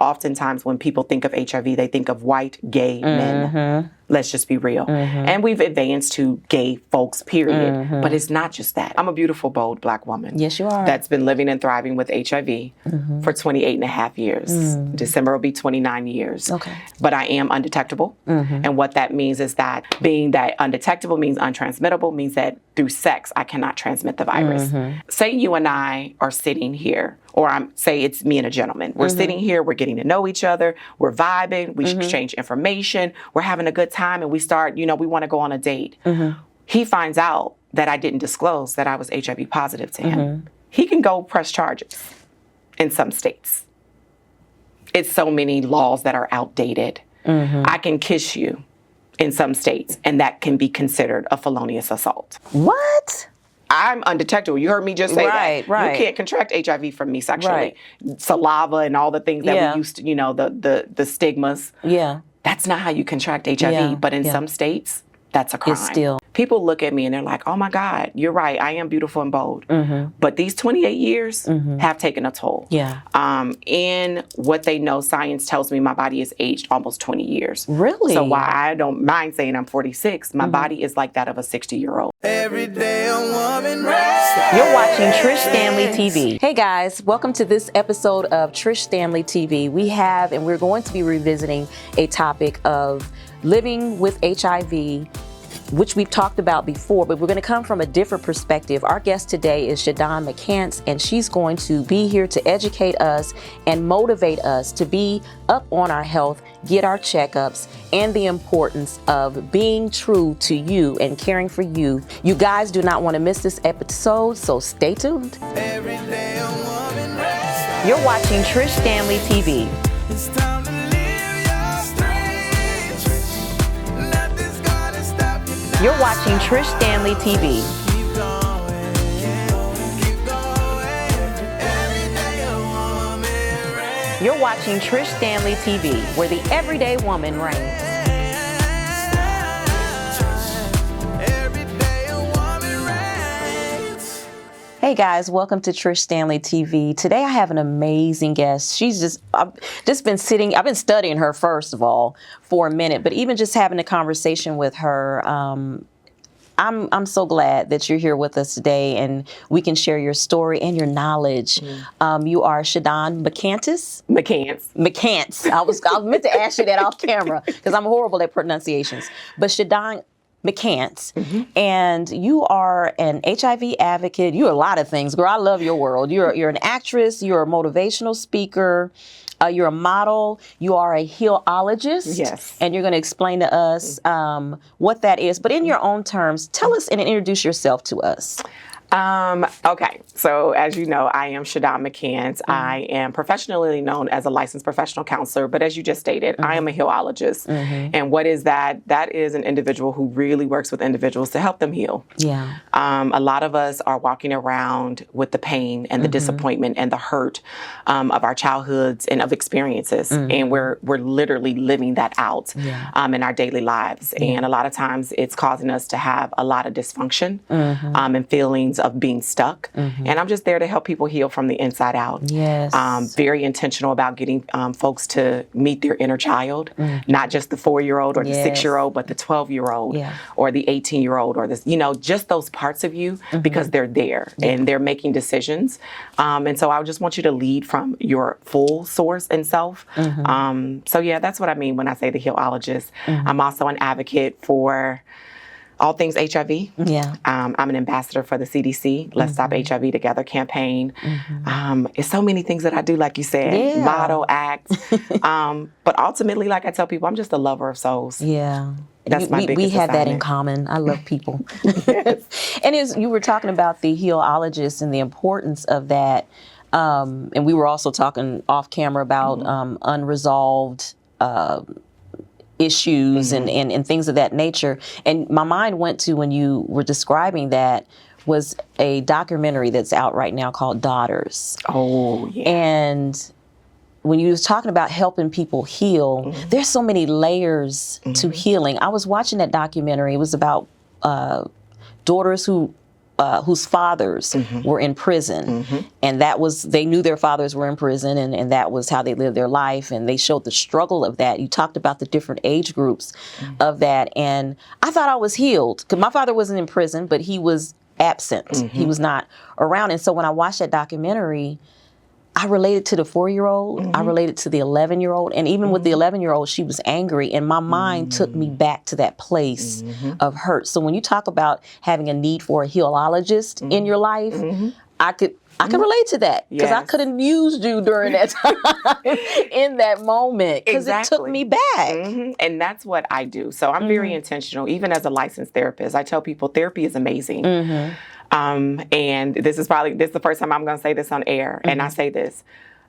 oftentimes when people think of HIV, they think of white, gay men. Let's just be real. And we've advanced to gay folks, period. But it's not just that. I'm a beautiful, bold Black woman. Yes, you are. That's been living and thriving with HIV for 28 and a half years. December will be 29 years. Okay. But I am undetectable. And what that means is that being that undetectable means untransmittable, means that through sex, I cannot transmit the virus. Say you and I are sitting here, or say it's me and a gentleman. We're sitting here, we're getting to know each other, we're vibing, we exchange information, we're having a good time, and we start, we want to go on a date. He finds out that I didn't disclose that I was HIV positive to him. He can go press charges in some states. It's so many laws that are outdated. I can kiss you in some states, and that can be considered a felonious assault. What? I'm undetectable. You heard me just say that. Right. You can't contract HIV from me sexually. Saliva and all the things that we used to, the stigmas. Yeah. That's not how you contract HIV. But in some states, that's a crime. It's still. People look at me and they're like, oh my God, you're right. I am beautiful and bold. But these 28 years have taken a toll. Yeah. In what they know, science tells me my body is aged almost 20 years. Really? So while I don't mind saying I'm 46, my body is like that of a 60-year-old. Every day a woman You're watching Trish Stanley TV. Hey guys, welcome to this episode of Trish Stanley TV. We're going to be revisiting a topic of living with HIV, which we've talked about before, but we're going to come from a different perspective. Our guest today is Shadawn McCants, and she's going to be here to educate us and motivate us to be up on our health, get our checkups, and the importance of being true to you and caring for you. You guys do not want to miss this episode, so stay tuned. Every day a woman You're watching Trish Stanley TV. It's time to live your dreams. Nothing's gonna stop you now. You're watching Trish Stanley TV. Keep going. Keep going. Every day a woman reigns. You're watching Trish Stanley TV, where the everyday woman reigns. Every day a woman reigns. Hey guys, welcome to Trish Stanley TV. Today I have an amazing guest. I've been studying her first of all for a minute, but even just having a conversation with her, I'm so glad that you're here with us today and we can share your story and your knowledge. You are Shadawn McCants? McCants. I was meant to ask you that off camera because I'm horrible at pronunciations. But Shadawn McCants, and you are an HIV advocate. You're a lot of things, girl. I love your world. You're an actress. You're a motivational speaker. You're a model. You are a 𝐕𝐢ologist. Yes. And you're going to explain to us what that is. But in your own terms, tell us and introduce yourself to us. Okay, so as you know, I am Shadawn McCants. I am professionally known as a licensed professional counselor, but as you just stated, I am a 𝐕𝐢ologist. And what is that? That is an individual who really works with individuals to help them heal. Yeah. A lot of us are walking around with the pain and the disappointment and the hurt of our childhoods and of experiences, and we're literally living that out in our daily lives. And a lot of times it's causing us to have a lot of dysfunction and feelings of being stuck. And I'm just there to help people heal from the inside out. Yes. Very intentional about getting folks to meet their inner child, not just the 4-year-old or the 6-year-old, but the 12-year-old or the 18-year-old or this, just those parts of you, because they're there and they're making decisions. And so I just want you to lead from your full source and self. So yeah, that's what I mean when I say the 𝐕𝐢ologist. I'm also an advocate for all things HIV. Yeah. I'm an ambassador for the CDC, Let's Stop HIV Together campaign. It's so many things that I do, like you said, model, act. But ultimately, like I tell people, I'm just a lover of souls. Yeah. That's my biggest We have that in assignment. common. I love people. And as you were talking about the 𝐕𝐢ologist and the importance of that, and we were also talking off camera about unresolved issues and things of that nature. And my mind went to, when you were describing that, was a documentary that's out right now called Daughters. Oh, yeah. And when you was talking about helping people heal, there's so many layers to healing. I was watching that documentary. It was about daughters who whose fathers were in prison, and they knew their fathers were in prison, and that was how they lived their life, and they showed the struggle of that. You talked about the different age groups of that, and I thought I was healed because my father wasn't in prison, but he was absent. He was not around, and so when I watched that documentary, I related to the 4-year-old, I related to the 11-year-old, and even with the 11-year-old, she was angry, and my mind took me back to that place of hurt. So when you talk about having a need for a healologist in your life, I could relate to that because I could have used you during that time in that moment because it took me back. And that's what I do. So I'm very intentional, even as a licensed therapist. I tell people therapy is amazing. And this is the first time I'm going to say this on air. And I say this.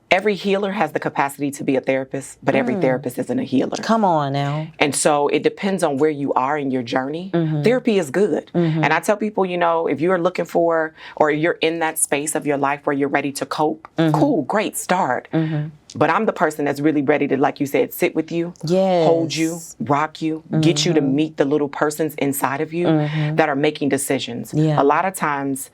Every healer has the capacity to be a therapist, but every therapist isn't a healer. Come on now. And so it depends on where you are in your journey. Therapy is good. And I tell people, if you're looking for, or you're in that space of your life where you're ready to cope, cool, great, start. But I'm the person that's really ready to, like you said, sit with you, hold you, rock you, get you to meet the little persons inside of you that are making decisions. A lot of times,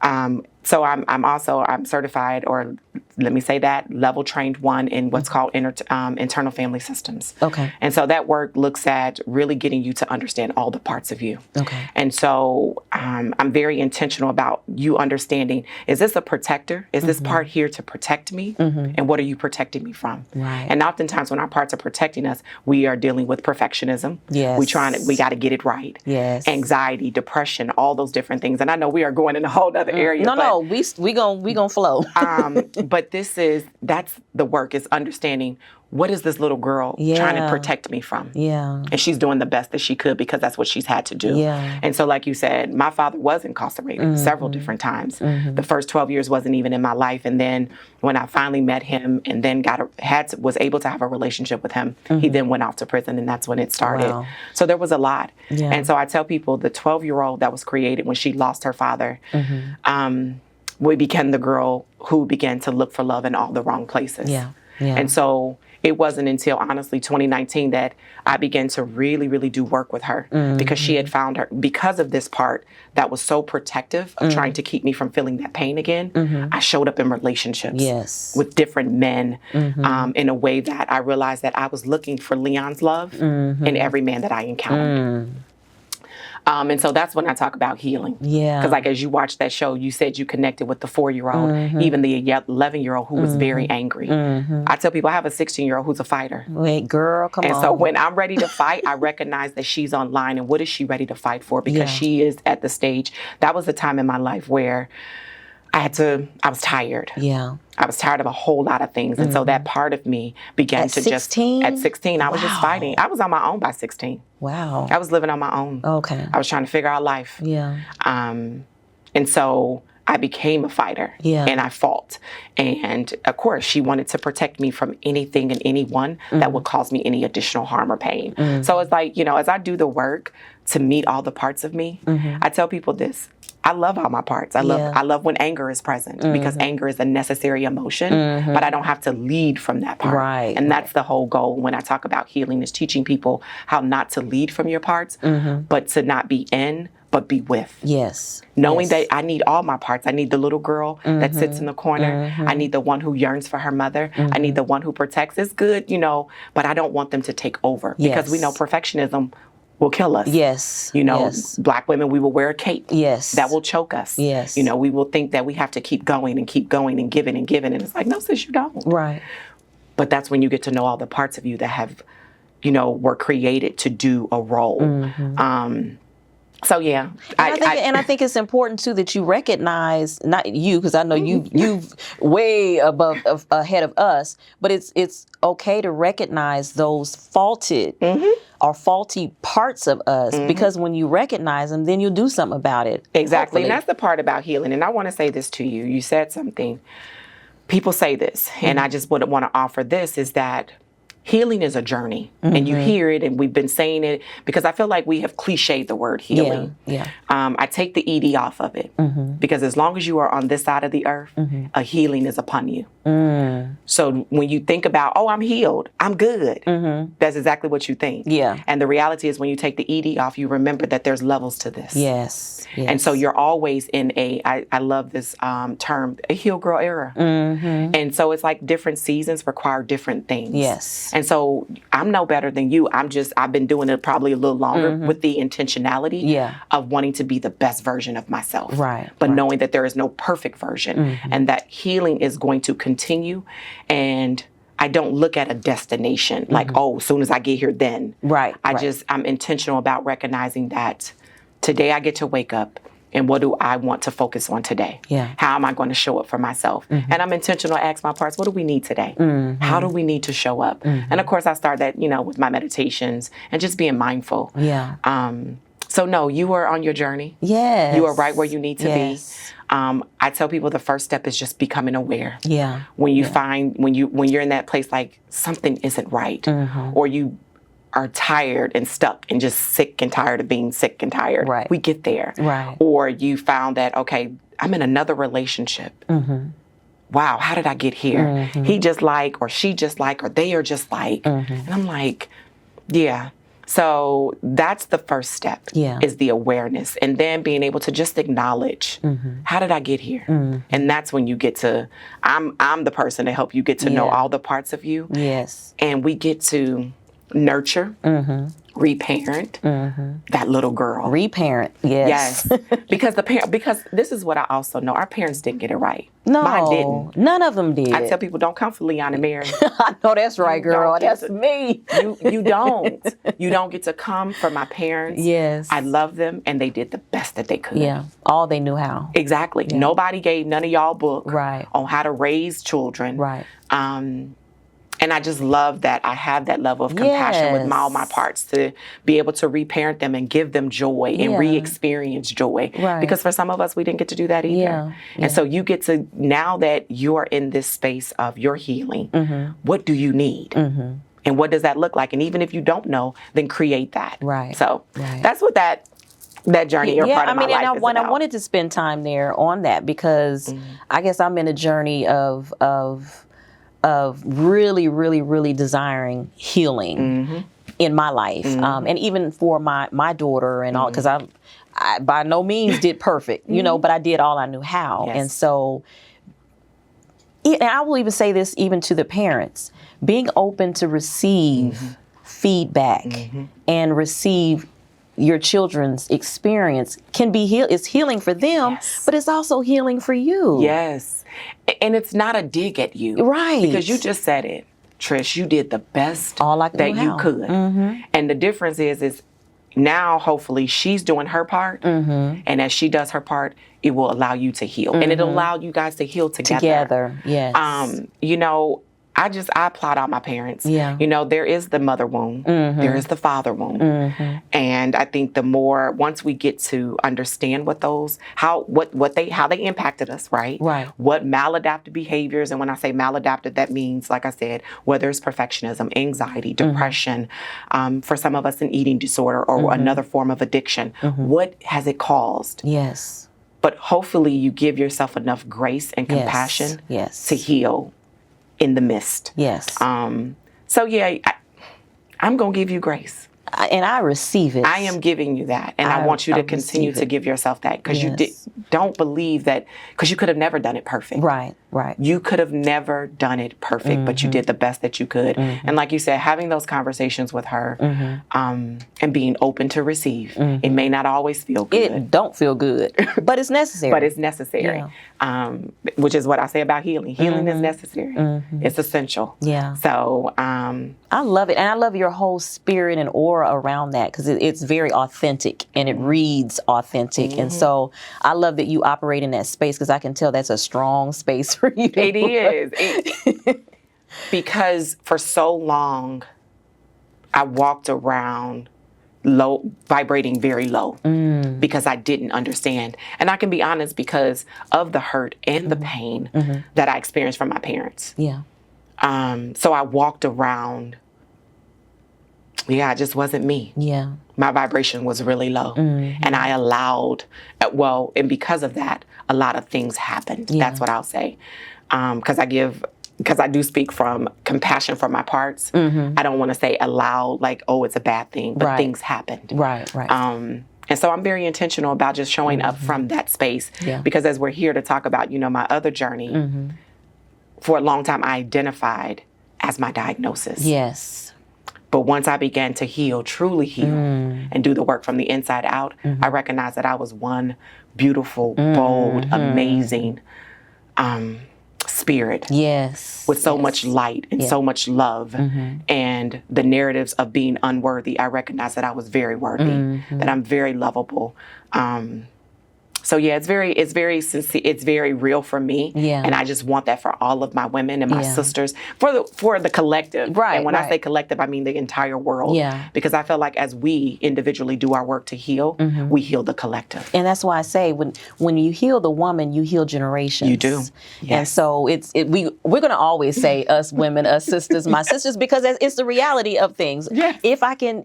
so I'm certified, or let me say that, level trained 1 in what's called internal family systems. Okay. And so that work looks at really getting you to understand all the parts of you. Okay. And so I'm very intentional about you understanding, is this a protector? Is this part here to protect me? And what are you protecting me from? Right. And oftentimes when our parts are protecting us, we are dealing with perfectionism. Yes. We got to get it right. Yes. Anxiety, depression, all those different things. And I know we are going in a whole other area. No, we gonna flow. But that's the work, is understanding, what is this little girl trying to protect me from? Yeah. And she's doing the best that she could because that's what she's had to do. Yeah. And so like you said, my father was incarcerated several different times. The first 12 years wasn't even in my life. And then when I finally met him and then was able to have a relationship with him, he then went off to prison, and that's when it started. Wow. So there was a lot. Yeah. And so I tell people, the 12-year-old that was created when she lost her father, we became the girl who began to look for love in all the wrong places. Yeah. And so it wasn't until, honestly, 2019 that I began to really, really do work with her because she had found her, because of this part that was so protective of trying to keep me from feeling that pain again. I showed up in relationships with different men in a way that I realized that I was looking for Leon's love in every man that I encountered. And so that's when I talk about healing. Yeah. Because like as you watched that show, you said you connected with the 4-year-old, even the 11-year-old who was very angry. I tell people I have a 16-year-old who's a fighter. Wait, girl, come on. And so when I'm ready to fight, I recognize that she's online, and what is she ready to fight for? Because she is at the stage. That was the time in my life where I was tired. Yeah. I was tired of a whole lot of things. And so that part of me began at to 16? At 16, I was just fighting. I was on my own by 16. Wow. I was living on my own. Okay. I was trying to figure out life. Yeah. And so I became a fighter. Yeah. And I fought. And of course, she wanted to protect me from anything and anyone that would cause me any additional harm or pain. So it's like, as I do the work to meet all the parts of me, I tell people this. I love all my parts. I love when anger is present because anger is a necessary emotion, but I don't have to lead from that part. Right. And that's the whole goal when I talk about healing, is teaching people how not to lead from your parts, but to not be in, but be with. Yes. Knowing that I need all my parts. I need the little girl that sits in the corner. I need the one who yearns for her mother. I need the one who protects. It's good, but I don't want them to take over because we know perfectionism will kill us. Yes. Black women, we will wear a cape. Yes. That will choke us. Yes. We will think that we have to keep going and giving and giving. And it's like, no, sis, you don't. Right. But that's when you get to know all the parts of you that have, were created to do a role. So yeah, I think it's important too that you recognize, not you, because I know you've way ahead of us, but it's okay to recognize those faulty parts of us, because when you recognize them, then you'll do something about it. Exactly, and that's the part about healing. And I want to say this to you. You said something. People say this, and I just would want to offer this, is that healing is a journey, and you hear it, and we've been saying it because I feel like we have cliched the word healing. Yeah. I take the ED off of it because as long as you are on this side of the earth, a healing is upon you. So when you think about, oh, I'm healed, I'm good, that's exactly what you think. Yeah. And the reality is when you take the ED off, you remember that there's levels to this. Yes. And so you're always in I love this term, a heal girl era. And so it's like different seasons require different things. Yes. And so I'm no better than you. I've been doing it probably a little longer with the intentionality of wanting to be the best version of myself. Right. But knowing that there is no perfect version and that healing is going to continue. And I don't look at a destination like, oh, as soon as I get here, then. Right. I'm intentional about recognizing that today I get to wake up. And what do I want to focus on today? Yeah. How am I going to show up for myself? And I'm intentional to ask my parts, what do we need today? How do we need to show up? And of course, I start that, with my meditations and just being mindful. Yeah. So no, you are on your journey. Yes. You are right where you need to Yes. be. I tell people the first step is just becoming aware. Yeah. When you find, when you're in that place like something isn't right, or you are tired and stuck and just sick and tired of being sick and tired. Right. We get there. Right. Or you found that, okay, I'm in another relationship. Wow, how did I get here? He just like, or she just like, or they are just like. And I'm like, yeah. So that's the first step, is the awareness. And then being able to just acknowledge, how did I get here? And that's when you get to, I'm the person to help you get to know all the parts of you. Yes. And we get to nurture, reparent that little girl. Reparent. Yes. Yes. Because this is what I also know. Our parents didn't get it right. No. Mine didn't. None of them did. I tell people, don't come for Leon and Mary. I know that's right, girl. don't get That's me. You don't. You don't get to come for my parents. Yes. I love them, and they did the best that they could. Yeah. All they knew how. Exactly. Nobody gave none of y'all book Right. on how to raise children. Right. And I just love that I have that level of compassion with all my parts to be able to reparent them and give them joy and re-experience joy. Right. Because for some of us, we didn't get to do that either. Yeah. And so you get to, now that you are in this space of your healing, what do you need? And what does that look like? And even if you don't know, then create that. Right. So Right. that's what that journey or part of my life is and I about. wanted to spend time there on that because I guess I'm in a journey of really, really, really desiring healing in my life, and even for my daughter and all, because I by no means did perfect, but I did all I knew how, Yes. and so. And I will even say this even to the parents, being open to receive feedback and receive your children's experience can be it's healing for them, but it's also healing for you. Yes. And it's not a dig at you. Right. Because you just said it, Trish, you did the best All I that knew you how. could. And the difference is now hopefully she's doing her part. And as she does her part, it will allow you to heal. And it'll allow you guys to heal together. Yes. I applaud all my parents. Yeah. There is the mother wound, there is the father wound. And I think once we get to understand what those, how they impacted us, right? Right. What maladaptive behaviors, and when I say maladaptive, that means, like I said, whether it's perfectionism, anxiety, depression, for some of us an eating disorder or another form of addiction, what has it caused? Yes. But hopefully you give yourself enough grace and compassion Yes. to heal in the midst. Yes. So yeah, I'm going to give you grace. And I receive it. I am giving you that. And I want you to continue to give yourself that because you don't believe that, because you could have never done it perfect. Right, right. You could have never done it perfect, but you did the best that you could. And like you said, having those conversations with her and being open to receive. It may not always feel good. It don't feel good, but it's necessary. But it's necessary, which is what I say about healing. Healing is necessary. It's essential. Yeah. So I love it. And I love your whole spirit and aura around that because it's very authentic and it reads authentic. And so I love that you operate in that space because I can tell that's a strong space for you. it is. Because for so long, I walked around vibrating very low because I didn't understand. And I can be honest, because of the hurt and the pain that I experienced from my parents. Yeah. So I walked around yeah, it just wasn't me. Yeah. My vibration was really low. And I allowed, and because of that, a lot of things happened. Yeah. That's what I'll say. Because I do speak from compassion for my parts. I don't want to say allow, like, oh, it's a bad thing, but things happened. Right. And so I'm very intentional about just showing up from that space. Yeah. Because as we're here to talk about, my other journey, for a long time I identified as my diagnosis. Yes. But once I began to heal, truly heal, and do the work from the inside out, I recognized that I was one beautiful, bold, amazing spirit. Yes. With so much light and so much love. And the narratives of being unworthy, I recognized that I was very worthy, that I'm very lovable. So yeah, it's very sincere. It's very real for me. Yeah. And I just want that for all of my women and my sisters, for the collective. Right. And when I say collective, I mean the entire world. Yeah. Because I feel like as we individually do our work to heal, we heal the collective. And that's why I say when you heal the woman, you heal generations. You do. Yes. And so we're going to always say us women, us sisters, my sisters, because it's the reality of things. Yes. If I can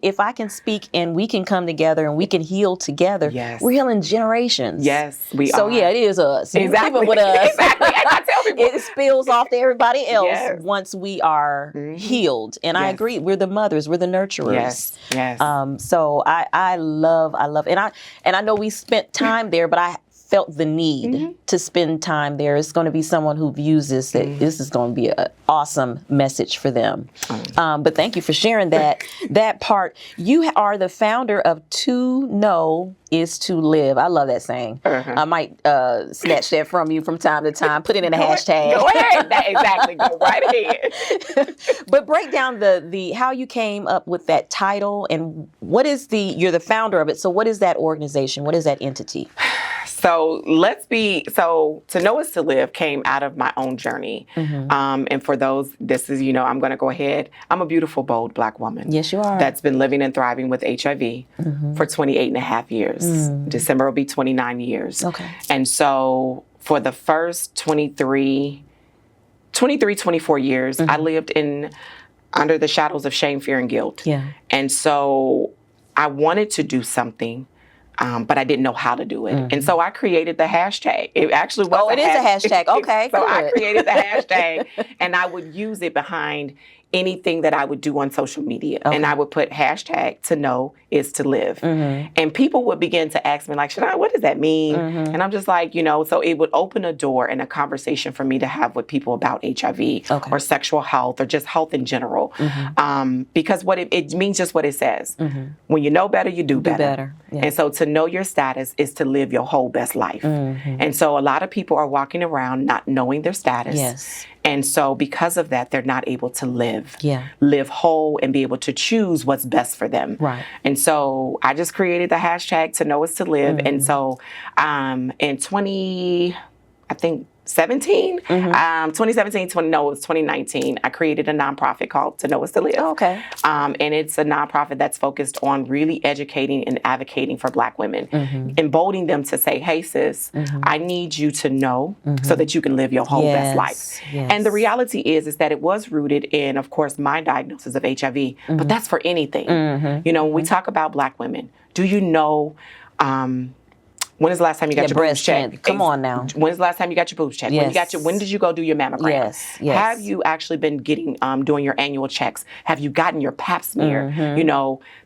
speak and we can come together and we can heal together, Yes. we're healing generations. Yes, we are. So yeah, it is us. Exactly. Keep it with us. Exactly. And I tell people. It spills off to everybody else Yes. once we are healed. And I Yes. agree. We're the mothers. We're the nurturers. Yes. Yes. So I love, and I know we spent time there, but I felt the need to spend time there. It's going to be someone who views this, that this is going to be an awesome message for them. But thank you for sharing that part. You are the founder of To Know Is To Live. I love that saying. I might snatch that from you from time to time, put it in a hashtag. Go ahead. Exactly. Go right ahead. But break down the how you came up with that title and you're the founder of it. So what is that organization? What is that entity? So To Know Is To Live came out of my own journey. And for those, this is, I'm going to go ahead. I'm a beautiful, bold Black woman. Yes, you are. That's been living and thriving with HIV for 28 and a half years. December will be 29 years. Okay. And so for the first 24 years, I lived under the shadows of shame, fear, and guilt. Yeah. And so I wanted to do something, but I didn't know how to do it. And so I created the hashtag. It actually was it is a hashtag. Okay, So good. I created the hashtag, and I would use it behind anything that I would do on social media. And I would put hashtag To Know Is To Live. And people would begin to ask me, like, Shadawn, what does that mean? And I'm just like, so it would open a door and a conversation for me to have with people about HIV or sexual health or just health in general. Because what it means just what it says. When you know better, you do better. Yeah. And so to know your status is to live your whole best life. And so a lot of people are walking around not knowing their status. Yes. And so because of that, they're not able to live whole and be able to choose what's best for them. Right. And so I just created the hashtag To Know Is To Live. And so in 2019, I created a nonprofit called To Know Is To Live. Okay. And it's a nonprofit that's focused on really educating and advocating for Black women, emboldening them to say, hey, sis, I need you to know so that you can live your whole best life. Yes. And the reality is that it was rooted in, of course, my diagnosis of HIV, but that's for anything. When we talk about Black women, do you know, when is the last time you got your boobs checked? Come on now. When is the last time you got your boobs checked? Yes. When did you go do your mammogram? Yes. Have you actually been doing your annual checks? Have you gotten your pap smear?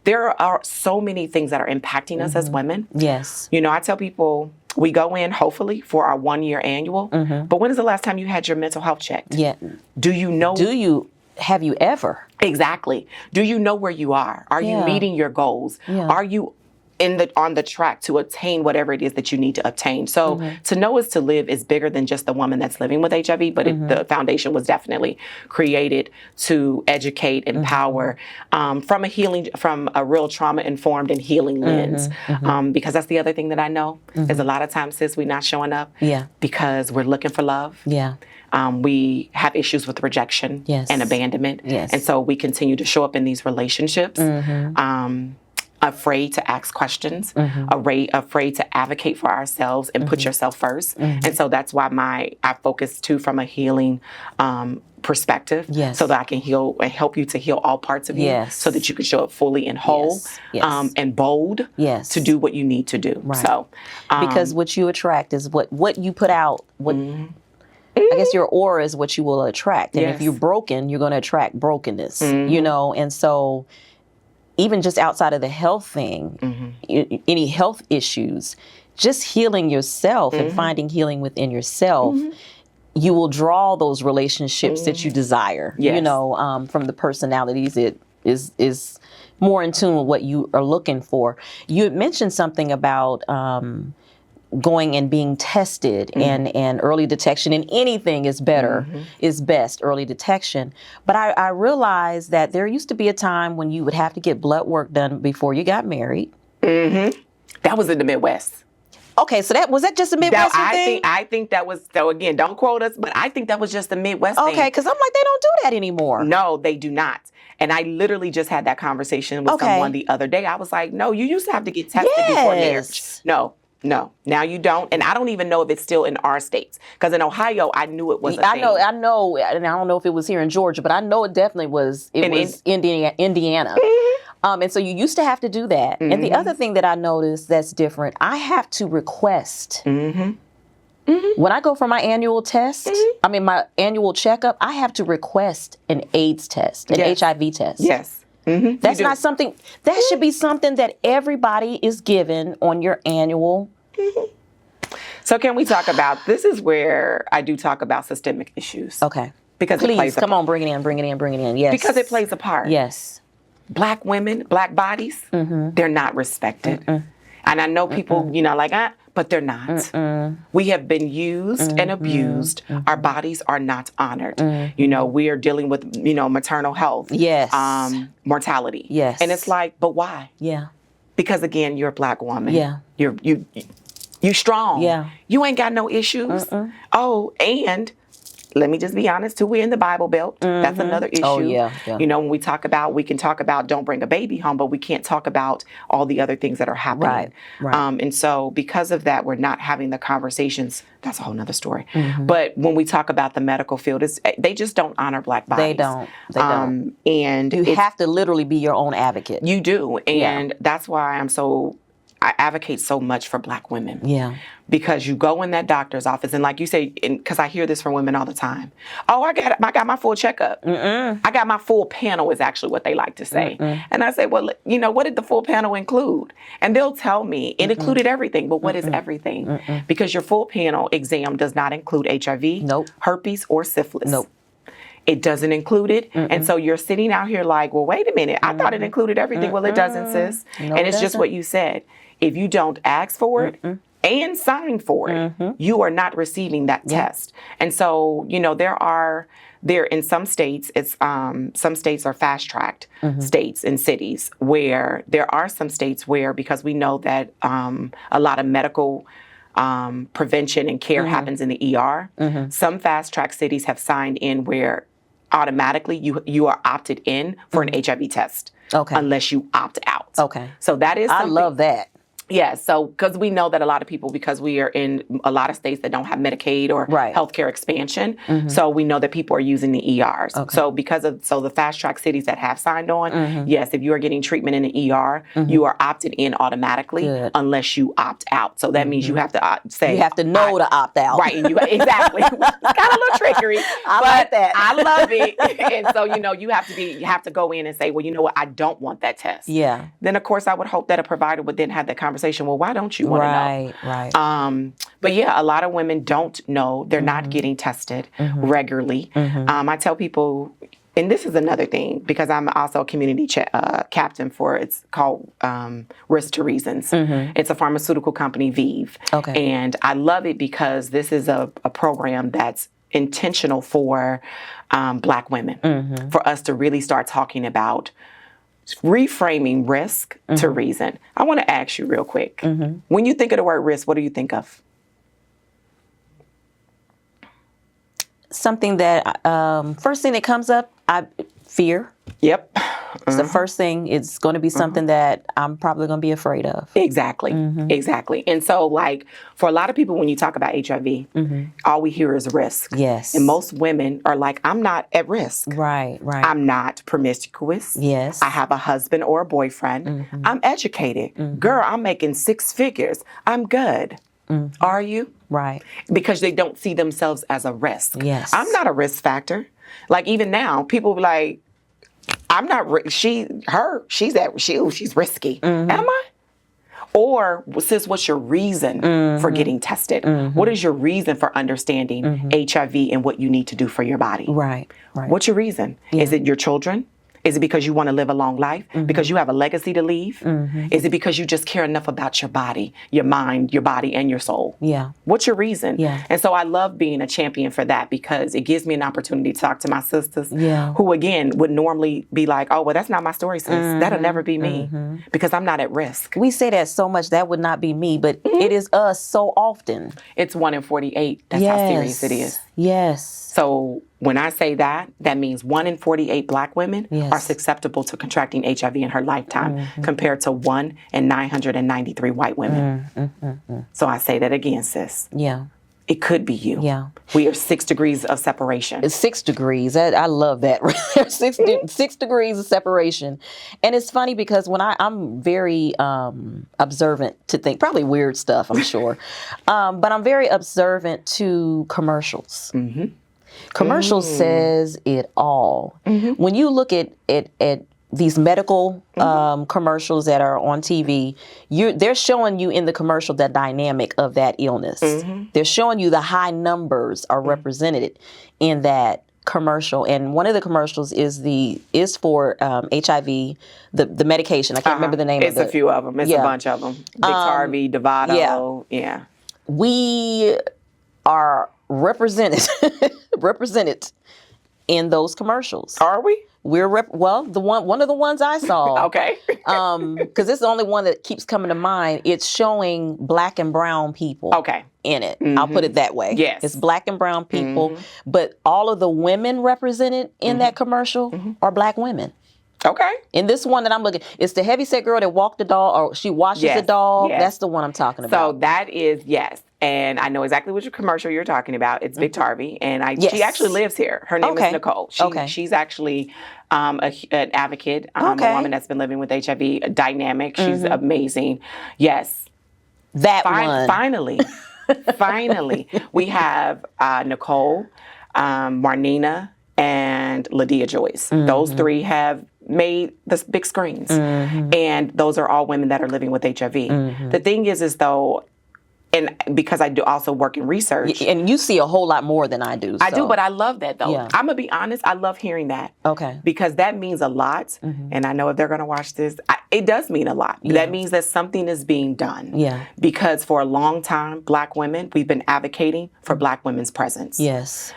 There are so many things that are impacting us as women. Yes. I tell people we go in hopefully for our 1-year annual, but when is the last time you had your mental health checked? Yeah. Have you ever? Exactly. Do you know where you are? Are you meeting your goals? Yeah. Are you on the track to attain whatever it is that you need to obtain? So To Know Is To Live is bigger than just the woman that's living with HIV, but the foundation was definitely created to educate, empower, from a real trauma-informed and healing lens. Because that's the other thing that I know is a lot of times, sis, we're not showing up because we're looking for love. Yeah. We have issues with rejection and abandonment. Yes. And so we continue to show up in these relationships afraid to ask questions, afraid to advocate for ourselves and put yourself first. And so that's why I focus too from a healing perspective, Yes. so that I can heal and help you to heal all parts of you, Yes. so that you can show up fully and whole, Yes. and bold, Yes. to do what you need to do. Right. So, Because what you attract is what you put out. What I guess your aura is what you will attract. And if Yes. you're broken, you're going to attract brokenness, you know? And so even just outside of the health thing, any health issues, just healing yourself and finding healing within yourself, you will draw those relationships that you desire, you Yes. know, from the personalities that is more in tune with what you are looking for. You had mentioned something about going and being tested and early detection, and anything is better, is best, early detection. But I realized that there used to be a time when you would have to get blood work done before you got married. that was in the Midwest. Okay, so was that just a Midwestern thing? I think that was, so again, don't quote us, but I think that was just the Midwest thing. Okay, because I'm like, they don't do that anymore. No, they do not. And I literally just had that conversation with someone the other day. I was like, no, you used to have to get tested before marriage. No, now you don't. And I don't even know if it's still in our states. Because in Ohio, I knew it was a thing. I know, and I don't know if it was here in Georgia, but I know it definitely was. It was Indiana. And so you used to have to do that. And the other thing that I noticed that's different, I have to request. When I go for my annual test, I mean my annual checkup, I have to request an AIDS test, an HIV test. Yes. That's not something, that should be something that everybody is given on your annual. So can we talk about, this is where I do talk about systemic issues. Okay. Because it Please, plays come on, bring it in. Yes. Because it plays a part. Yes. Black women, black bodies, they're not respected. And I know people, you know, like, but they're not. We have been used and abused. Our bodies are not honored. You know, we are dealing with, you know, maternal health. Yes. Mortality. Yes. And it's like, but why? Yeah. Because again, you're a black woman. Yeah. You strong. Yeah. You ain't got no issues. Oh, and let me just be honest too, we're in the Bible Belt. That's another issue. Oh, yeah. You know, when we can talk about don't bring a baby home, but we can't talk about all the other things that are happening. Right. And so because of that, we're not having the conversations. That's a whole nother story. But when we talk about the medical field, they just don't honor black bodies. They don't. And you have to literally be your own advocate. You do. And that's why I advocate so much for black women. Yeah. Because you go in that doctor's office, and like you say, because I hear this from women all the time. Oh, I got my full checkup. I got my full panel is actually what they like to say. And I say, well, you know, what did the full panel include? And they'll tell me it included everything. But what is everything? Because your full panel exam does not include HIV, herpes, or syphilis. It doesn't include it. And so you're sitting out here like, well, wait a minute. I thought it included everything. Well, it doesn't, sis. No, and it's just what you said. If you don't ask for it and sign for it, you are not receiving that test. And so, you know, there in some states, some states are fast-tracked states and cities where there are some states where, because we know that a lot of medical prevention and care happens in the ER, some fast-track cities have signed in where automatically you are opted in for an HIV test. Unless you opt out. So that is something. I love that. Yeah, so because we know that a lot of people, because we are in a lot of states that don't have Medicaid or healthcare expansion, so we know that people are using the ERs. So so the fast track cities that have signed on, yes, if you are getting treatment in the ER, you are opted in automatically unless you opt out. So that means you have to say you have to know to opt out. Right, and exactly. It's kind of a little trickery. I like that. I love it. And so, you know, you have to go in and say, well, you know what, I don't want that test. Yeah. Then of course I would hope that a provider would then have that conversation. Well, why don't you want to know? Right. But yeah, a lot of women don't know. They're not getting tested regularly. I tell people, and this is another thing, because I'm also a community captain for, it's called Risk to Reasons. It's a pharmaceutical company, 𝐕𝐈. And I love it because this is a program that's intentional for Black women, for us to really start talking about reframing risk to reason. I want to ask you real quick. When you think of the word risk, what do you think of? Something that, first thing that comes up, fear. Yep. It's the first thing. It's going to be something that I'm probably going to be afraid of. Exactly. Exactly. And so, like, for a lot of people, when you talk about HIV, all we hear is risk. Yes. And most women are like, I'm not at risk. Right, right. I'm not promiscuous. Yes. I have a husband or a boyfriend. I'm educated. Girl, I'm making 6 figures. I'm good. Are you? Right. Because they don't see themselves as a risk. Yes. I'm not a risk factor. Like, even now, people be like, I'm not, she's risky. Am I? Or, sis, what's your reason for getting tested? What is your reason for understanding HIV and what you need to do for your body? Right, right. What's your reason? Is it your children? Is it because you want to live a long life? Because you have a legacy to leave? Is it because you just care enough about your body, your mind, your body, and your soul? Yeah. What's your reason? Yeah. And so I love being a champion for that because it gives me an opportunity to talk to my sisters who, again, would normally be like, oh, well, that's not my story, sis. That'll never be me because I'm not at risk. We say that so much, that would not be me, but it is us so often. It's 1 in 48. That's how serious it is. Yes. So when I say that, that means 1 in 48 Black women are susceptible to contracting HIV in her lifetime compared to 1 in 993 white women. So I say that again, sis. Yeah. It could be you. Yeah. We are 6 degrees of separation. It's 6 degrees. I love that. 6 degrees of separation. And it's funny because when I'm very observant to think, probably weird stuff, I'm sure. But I'm very observant to commercials. Commercials says it all. When you look at these medical commercials that are on TV, they're showing you in the commercial the dynamic of that illness. They're showing you the high numbers are represented in that commercial. And one of the commercials is for HIV, the medication. I can't remember the name of it. It's a few of them. It's a bunch of them. Biktarvy, Dovato. Yeah. We are represented in those commercials. Are we? We're one of the ones I saw. Okay. Because it's the only one that keeps coming to mind. It's showing Black and brown people. In it. I'll put it that way. Yes. It's Black and brown people, but all of the women represented in that commercial are Black women. Okay. In this one that I'm looking, it's the heavyset girl that walked the dog, or she washes the dog. Yes. That's the one I'm talking about. So that is, yes. And I know exactly which commercial you're talking about. It's Biktarvy. And she actually lives here. Her name is Nicole. She's actually an advocate, a woman that's been living with HIV, a dynamic. She's amazing. Yes. That one. Finally. Finally. We have Nicole, Marnina, and Lydia Joyce. Those 3 have made the big screens. And those are all women that are living with HIV. The thing is though, and because I do also work in research. And you see a whole lot more than I do. I do, but I love that though. Yeah. I'm going to be honest, I love hearing that. Okay. Because that means a lot. And I know if they're going to watch this, it does mean a lot. Yeah. That means that something is being done. Yeah. Because for a long time, Black women, we've been advocating for Black women's presence. Yes.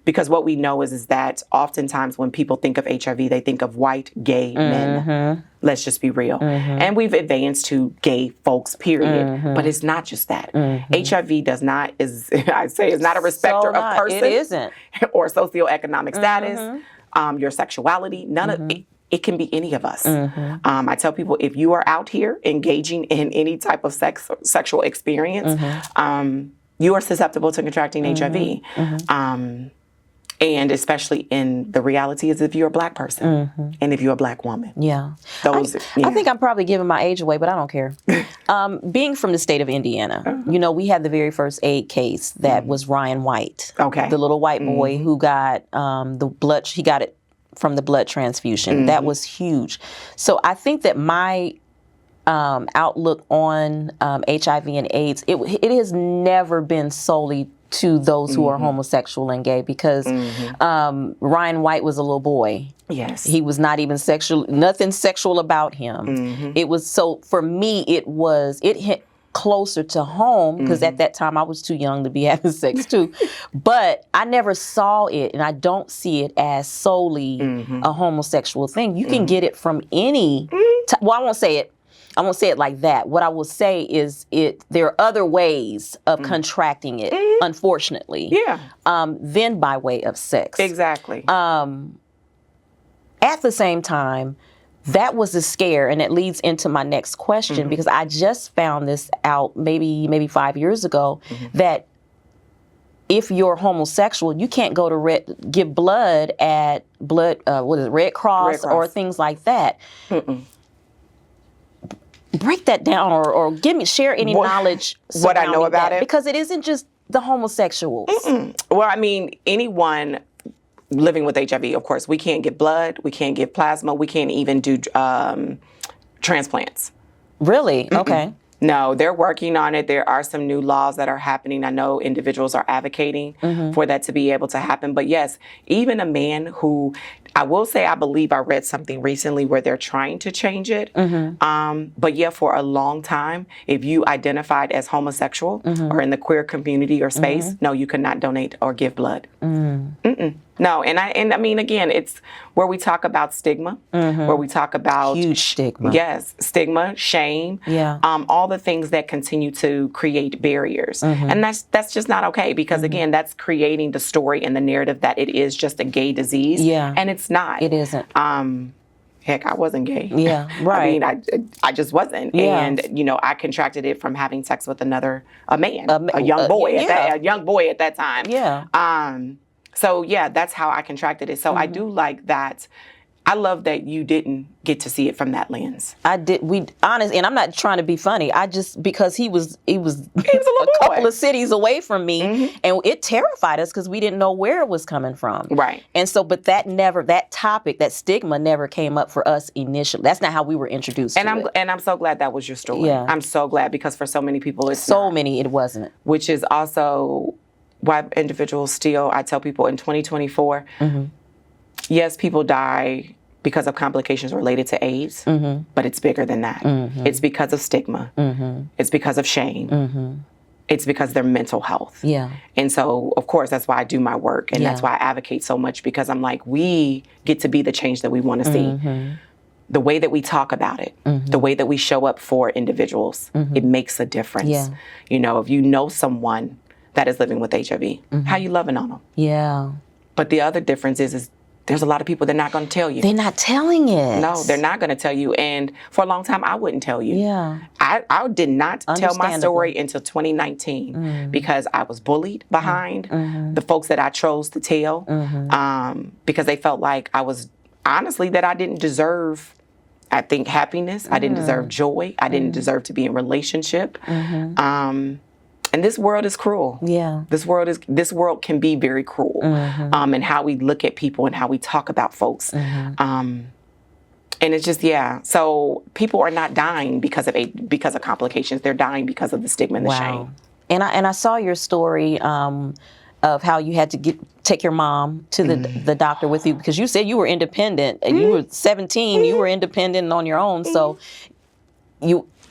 Because what we know is that oftentimes when people think of HIV, they think of white, gay men. Let's just be real. And we've advanced to gay folks, period. But it's not just that. HIV is not a respecter of person. It isn't. Or socioeconomic status, your sexuality, none of it. It can be any of us. I tell people, if you are out here engaging in any type of sexual experience, you are susceptible to contracting HIV. And especially in the reality is if you're a Black person and if you're a Black woman. Yeah. I think I'm probably giving my age away, but I don't care. Being from the state of Indiana, you know, we had the very first AIDS case that was Ryan White. Okay. The little white boy who got the blood, he got it from the blood transfusion. That was huge. So I think that my outlook on HIV and AIDS, it has never been solely to those who are homosexual and gay because Ryan White was a little boy. Yes. He was not even sexual, nothing sexual about him. It was, so for me, it hit closer to home because at that time I was too young to be having sex too. But I never saw it, and I don't see it as solely a homosexual thing. You can get it from any, well, I won't say it like that. What I will say is there are other ways of contracting it, unfortunately, than by way of sex. Exactly. at the same time, that was a scare, and it leads into my next question, because I just found this out maybe 5 years ago, that if you're homosexual, you can't go to give blood at Red Cross or things like that. Break that down, or share any knowledge what I know about that, it, because it isn't just the homosexuals. Well, I mean, anyone living with HIV, of course, we can't give blood, we can't give plasma, we can't even do transplants. Really? Okay. No, they're working on it. There are some new laws that are happening. I know individuals are advocating for that to be able to happen. But yes, even a man who, I will say, I believe I read something recently where they're trying to change it. But yeah, for a long time, if you identified as homosexual or in the queer community or space, no, you could not donate or give blood. No, and I mean, again, it's where we talk about stigma, where we talk about huge stigma. Yes, stigma, shame, all the things that continue to create barriers, and that's just not okay, because again, that's creating the story and the narrative that it is just a gay disease, and it's not. It isn't. Heck, I wasn't gay. Yeah, right. I mean, I just wasn't, and you know, I contracted it from having sex with a man, a young boy at that time. Yeah. So yeah, that's how I contracted it. So I do like that. I love that you didn't get to see it from that lens. I did. Honestly, and I'm not trying to be funny. because he was a couple of cities away from me, and it terrified us because we didn't know where it was coming from. Right. And so, but that topic, that stigma never came up for us initially. That's not how we were introduced to it. And I'm so glad that was your story. Yeah. I'm so glad, because for so many people it's it wasn't. Which is also why individuals still, I tell people in 2024, yes, people die because of complications related to AIDS, but it's bigger than that. It's because of stigma. It's because of shame. It's because of their mental health. Yeah. And so, of course, that's why I do my work, and that's why I advocate so much, because I'm like, we get to be the change that we want to see. The way that we talk about it, the way that we show up for individuals, it makes a difference. Yeah. You know, if you know someone that is living with HIV, how you loving on them? Yeah. But the other difference is there's a lot of people that are not going to tell you. They're not telling it. No, they're not going to tell you. And for a long time, I wouldn't tell you. Yeah. I did not tell my story until 2019 because I was bullied behind the folks that I chose to tell, because they felt like that I didn't deserve, I think, happiness. I didn't deserve joy. I didn't deserve to be in relationship. And this world is cruel. Yeah. This world can be very cruel. And how we look at people and how we talk about folks. And it's just, so people are not dying because of complications. They're dying because of the stigma and the shame. And I saw your story of how you had to take your mom to the doctor with you, because you said you were independent. And you were 17, you were independent on your own. So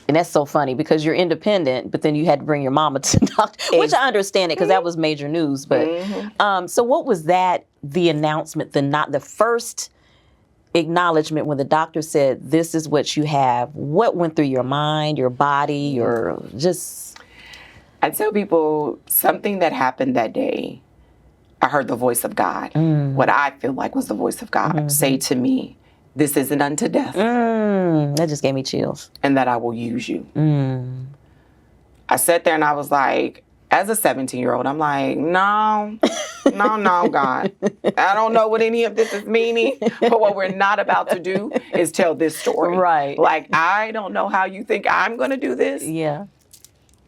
and that's so funny, because you're independent, but then you had to bring your mama to the doctor, which I understand it, because that was major news. But so what was the announcement, the first acknowledgement when the doctor said, this is what you have? What went through your mind, your body, I tell people something that happened that day. I heard the voice of God, what I feel like was the voice of God, say to me, this isn't unto death. That just gave me chills. And that I will use you. I sat there and I was like, as a 17-year-old, I'm like, no, God. I don't know what any of this is meaning, but what we're not about to do is tell this story. Right. Like, I don't know how you think I'm going to do this. Yeah.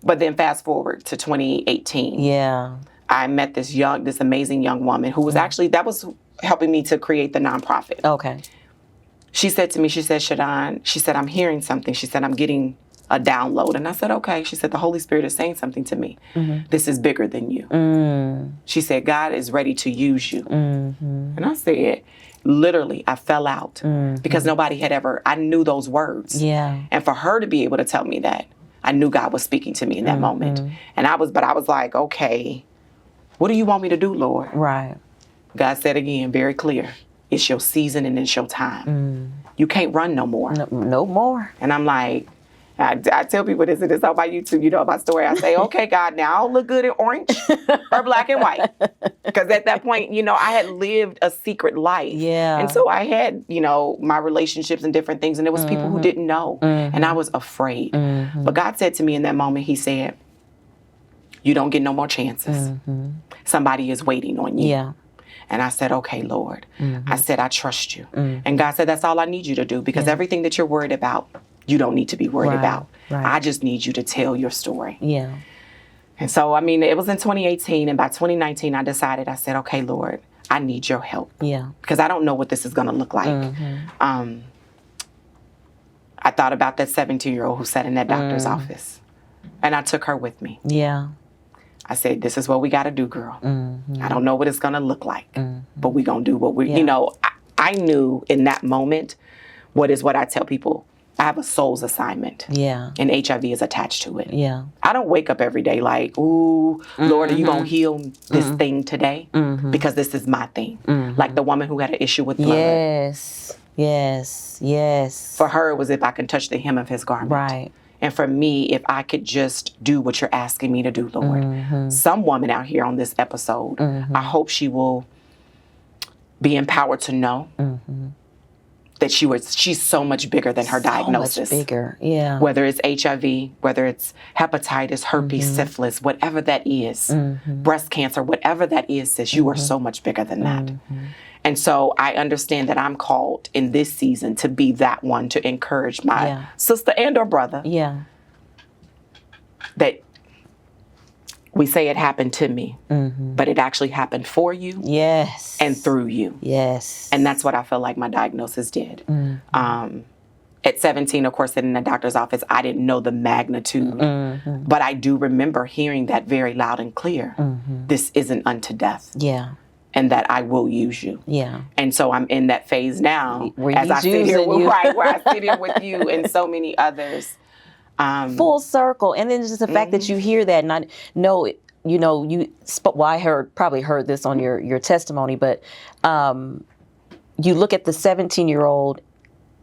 But then fast forward to 2018. Yeah. I met this amazing young woman who was that was helping me to create the nonprofit. Okay. She said to me, Shadawn, she said, I'm hearing something. She said, I'm getting a download. And I said, okay. She said, the Holy Spirit is saying something to me. This is bigger than you. She said, God is ready to use you. And I said, literally, I fell out because nobody had I knew those words. Yeah. And for her to be able to tell me that, I knew God was speaking to me in that moment. And I was like, okay, what do you want me to do, Lord? Right. God said again, very clear. It's your season and it's your time. You can't run no more. No more. And I'm like, I tell people this, and it's on my YouTube, you know, my story. I say, okay, God, now I'll look good in orange or black and white. Because at that point, you know, I had lived a secret life. Yeah. And so I had, you know, my relationships and different things. And there was people who didn't know. And I was afraid. But God said to me in that moment, he said, you don't get no more chances. Somebody is waiting on you. Yeah. And I said, okay, Lord. I said, I trust you. And God said, that's all I need you to do, because everything that you're worried about, you don't need to be worried about. Right. I just need you to tell your story. Yeah. And so, I mean, it was in 2018. And by 2019, I decided, I said, okay, Lord, I need your help. Yeah. Because I don't know what this is going to look like. I thought about that 17-year-old who sat in that doctor's office. And I took her with me. Yeah. I said, this is what we got to do, girl. I don't know what it's going to look like, but we going to do what we, you know, I knew in that moment, what I tell people, I have a soul's assignment. Yeah. And HIV is attached to it. Yeah. I don't wake up every day like, ooh, Lord, are you going to heal this thing today? Because this is my thing. Like the woman who had an issue with blood. Yes. Yes. Yes. For her, it was if I can touch the hem of his garment. Right. And for me, if I could just do what you're asking me to do, Lord. Some woman out here on this episode, I hope she will be empowered to know that she's so much bigger than her diagnosis. So much bigger, yeah. Whether it's HIV, whether it's hepatitis, herpes, syphilis, whatever that is, breast cancer, whatever that is, sis, you are so much bigger than that. And so I understand that I'm called in this season to be that one to encourage my sister and or brother. Yeah. That we say it happened to me, but it actually happened for you. Yes. And through you. Yes. And that's what I feel like my diagnosis did. At 17, of course, sitting in the doctor's office, I didn't know the magnitude, but I do remember hearing that very loud and clear. This isn't unto death. Yeah. And that I will use you. Yeah. And so I'm in that phase now, where as I sit here with, you. where I sit here with you and so many others. Full circle. And then just the fact that you hear that, and I know, you know, well, I probably heard this on your testimony, but you look at the 17-year-old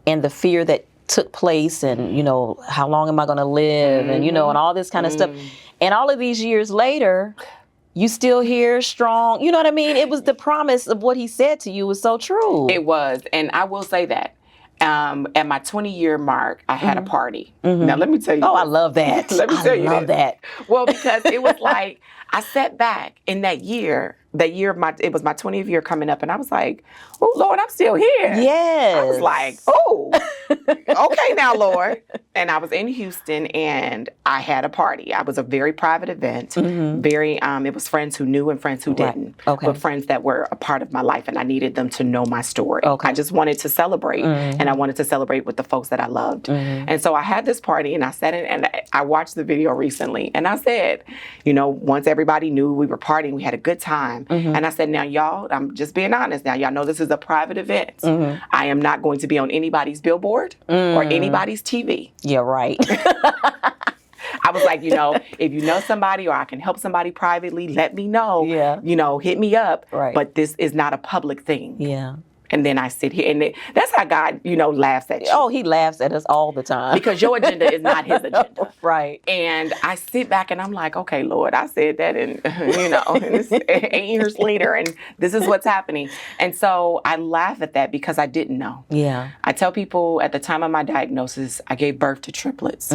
and the fear that took place, and, you know, how long am I going to live, and, you know, and all this kind of stuff. And all of these years later, you still hear strong, you know what I mean? It was the promise of what he said to you was so true. It was. And I will say that. At my 20-year mark, I had a party. Now, let me tell you. Oh, I love that. Let me tell you I love that. Well, because it was like, I sat back in that year it was my 20th year coming up, and I was like, oh, Lord, I'm still here. Yes. I was like, oh, okay now, Lord. And I was in Houston, and I had a party. I was a very private event. It was friends who knew and friends who didn't. Okay. But friends that were a part of my life, and I needed them to know my story. Okay. I just wanted to celebrate, and I wanted to celebrate with the folks that I loved. And so I had this party, and I sat in, and I watched the video recently, and I said, you know, once everybody knew we were partying, we had a good time. And I said, now, y'all, I'm just being honest now. Y'all know this is a private event. I am not going to be on anybody's billboard or anybody's TV. Yeah, right. I was like, you know, if you know somebody or I can help somebody privately, let me know. Yeah. You know, hit me up. Right. But this is not a public thing. Yeah. And then I sit here, and that's how God, you know, laughs at you. Oh, he laughs at us all the time. Because your agenda is not his agenda. Right. And I sit back and I'm like, okay, Lord, I said that, and, you know, and it's 8 years later, and this is what's happening. And so I laugh at that because I didn't know. Yeah. I tell people at the time of my diagnosis, I gave birth to triplets,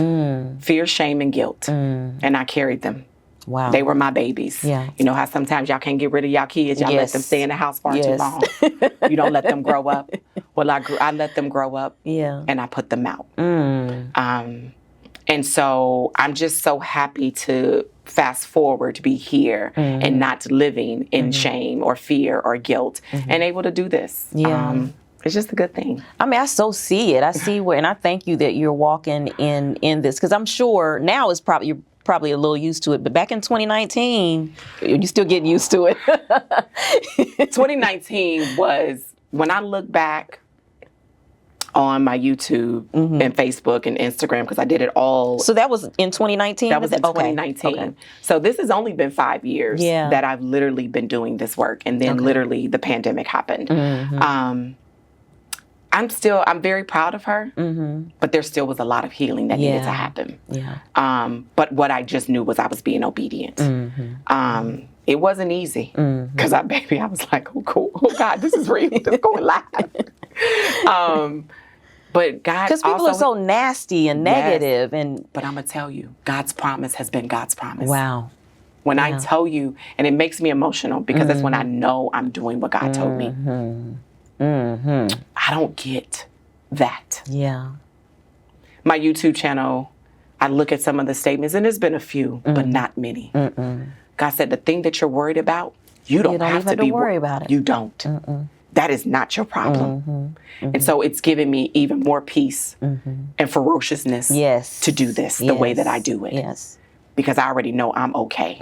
fear, shame, and guilt. And I carried them. Wow. They were my babies. Yeah. You know how sometimes y'all can't get rid of y'all kids. Y'all let them stay in the house far too long. You don't let them grow up. Well, I let them grow up. Yeah. And I put them out. And so I'm just so happy to fast forward to be here and not living in shame or fear or guilt and able to do this. Yeah. It's just a good thing. I mean, I so see it. I see where, and I thank you that you're walking in this, because I'm sure now it's you're probably a little used to it, but back in 2019, you're still getting used to it. 2019 was, when I look back on my YouTube and Facebook and Instagram, because I did it all. So that was in 2019? That was in Okay. 2019. Okay. So this has only been 5 years Yeah. that I've literally been doing this work. And then literally the pandemic happened. I'm very proud of her, but there still was a lot of healing that needed to happen. Yeah. But what I just knew was I was being obedient. It wasn't easy because I was like, oh, cool. Oh God, this is real. This is going live. But God, because people are so nasty and negative, and but I'm gonna tell you, God's promise has been God's promise. wow. When I tell you, and it makes me emotional because that's when I know I'm doing what God told me. I don't get that. Yeah. My YouTube channel, I look at some of the statements, and there's been a few, but not many. God said, the thing that you're worried about, you don't have to be worry about it. You don't. That is not your problem. And so it's given me even more peace and ferociousness to do this the way that I do it. Yes. Because I already know I'm okay.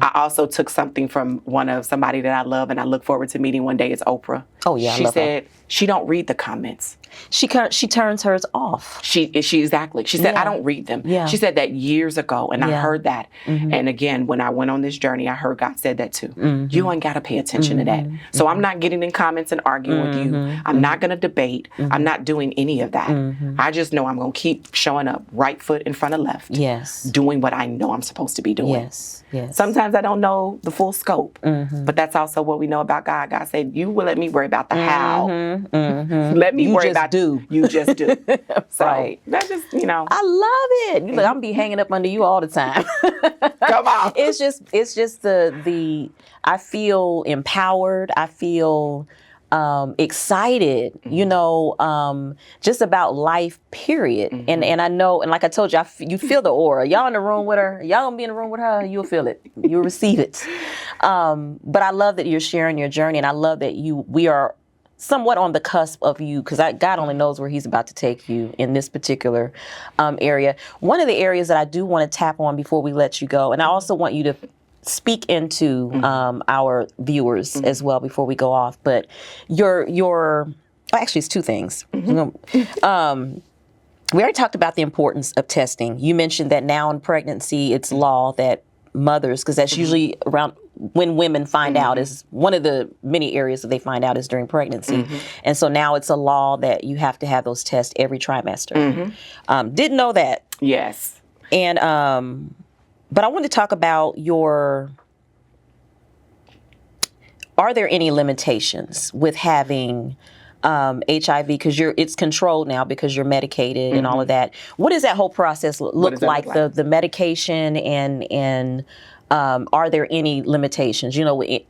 I also took something from somebody that I love and I look forward to meeting one day is Oprah. Oh yeah, she said she don't read the comments. She turns hers off. She exactly. She said I don't read them. Yeah. She said that years ago, and I heard that. And again, when I went on this journey, I heard God said that too. You ain't got to pay attention to that. So I'm not getting in comments and arguing with you. I'm not going to debate. I'm not doing any of that. I just know I'm going to keep showing up, right foot in front of left. Yes. Doing what I know I'm supposed to be doing. Yes. Yes. Sometimes I don't know the full scope, but that's also what we know about God. God said, "You will let me worry about the how. Let me worry about do. You just do." So Right. that's just I love it. Look, I'm be hanging up under you all the time. Come on. It's just the I feel empowered. I feel excited, just about life, period. And I know, and like I told you, you feel the aura. Y'all in the room with her, y'all gonna be in the room with her, you'll feel it. You'll receive it. But I love that you're sharing your journey, and I love that we are somewhat on the cusp of you, because God only knows where he's about to take you in this particular area. One of the areas that I do want to tap on before we let you go, and I also want you to speak into our viewers as well before we go off, but actually it's two things. We already talked about the importance of testing. You mentioned that now in pregnancy, it's law that mothers, because that's usually around when women find out, is one of the many areas that they find out is during pregnancy. And so now it's a law that you have to have those tests every trimester. Didn't know that. Yes. And, but I want to talk about are there any limitations with having HIV, because it's controlled now because you're medicated and all of that. What does that whole process look like? The medication and are there any limitations?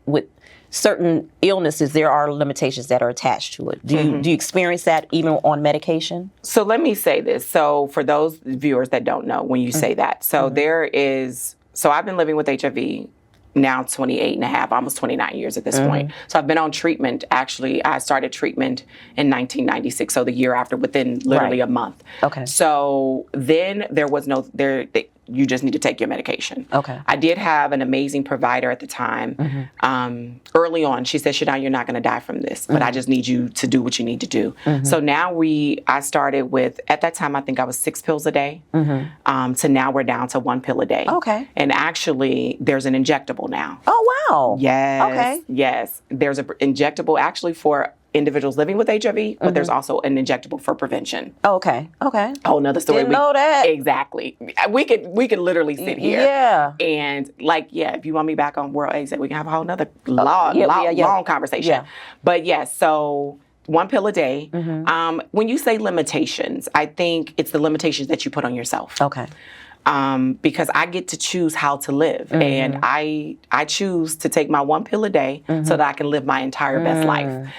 With certain illnesses, there are limitations that are attached to it. Do you experience that even on medication? So let me say this. So for those viewers that don't know, when you say that, so I've been living with HIV now 28 and a half, almost 29 years at this point. So I've been on treatment. Actually, I started treatment in 1996, so the year after, within literally a month. Okay. So then there was you just need to take your medication. Okay. I did have an amazing provider at the time. Early on, she said, "Shadawn, you're not going to die from this, but I just need you to do what you need to do." So now I started with, at that time, I think I was 6 pills a day. To now we're down to 1 pill a day. Okay. And actually, there's an injectable now. Oh, wow. Yes. Okay. Yes. There's an injectable actually for individuals living with HIV, but there's also an injectable for prevention. Okay. Okay. Whole nother story. Didn't know that. Exactly. We could literally sit here. Yeah. And if you want me back on World AIDS Day, we can have a whole nother long conversation. Yeah. But yes, so 1 pill a day. When you say limitations, I think it's the limitations that you put on yourself. Okay. Because I get to choose how to live, and I choose to take my 1 pill a day so that I can live my entire best life.